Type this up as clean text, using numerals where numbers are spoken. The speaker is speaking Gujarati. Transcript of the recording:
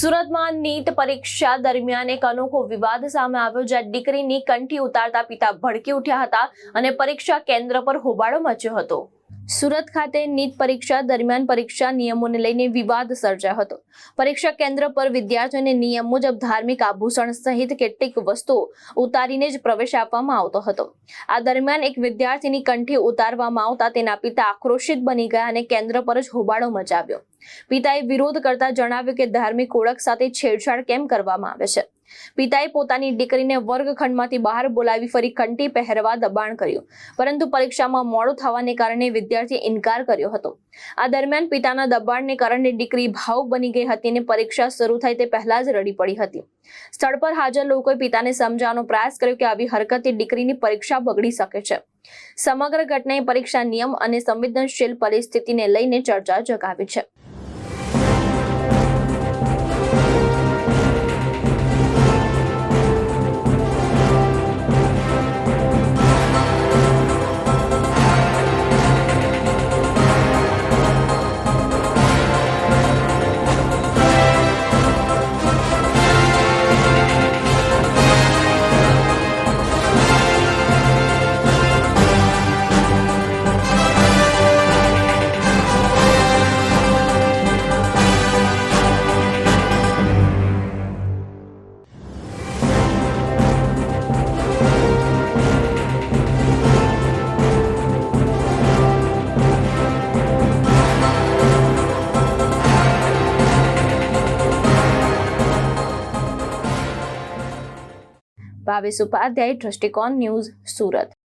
સુરતમાં નીટ પરીક્ષા દરમિયાન એક અનોખો વિવાદ સામે આવ્યો, જ્યાં દીકરીની કંઠી ઉતારતા પિતા ભડકી ઉઠ્યા હતા અને પરીક્ષા કેન્દ્ર પર હોબાળો મચ્યો હતો. સુરત ખાતે નીટ પરીક્ષા દરમિયાન પરીક્ષા નિયમોને લઈને વિવાદ સર્જાયો હતો. પરીક્ષા કેન્દ્ર પર વિદ્યાર્થીઓને નિયમ મુજબ ધાર્મિક આભૂષણ સહિત કેટલીક વસ્તુઓ ઉતારીને જ પ્રવેશ આપવામાં આવતો હતો. આ દરમિયાન એક વિદ્યાર્થીની કંઠી ઉતારવામાં આવતા તેના પિતા આક્રોશિત બની ગયા અને કેન્દ્ર પર જ હોબાળો મચાવ્યો. પિતાએ વિરોધ કરતા જણાવ્યું કે ધાર્મિક ઓળખ સાથે છેડછાડ કેમ કરવામાં આવે છે. પિતાએ પોતાની દીકરીને વર્ગખંડમાંથી બહાર બોલાવી ફરી કંઠી પહેરવા દબાણ કર્યું, પરંતુ પરીક્ષામાં મોડું થવાને કારણે વિદ્યાર્થીએ ઇનકાર કર્યો હતો. આ દરમિયાન પિતાના દબાણને કારણે દીકરી ભાવુક બની ગઈ હતી અને પરીક્ષા શરૂ થાય તે પહેલા જ રડી પડી હતી. સ્થળ પર હાજર લોકોએ પિતાને સમજાવવાનો પ્રયાસ કર્યો કે આવી હરકતથી દીકરીની પરીક્ષા બગડી શકે છે. સમગ્ર ઘટનાએ પરીક્ષા નિયમ અને સંવેદનશીલ પરિસ્થિતિને લઈને ચર્ચા જગાવી છે. ભાવેશ ઉપાધ્યાય, દ્રષ્ટિકોણ ન્યૂઝ, સુરત.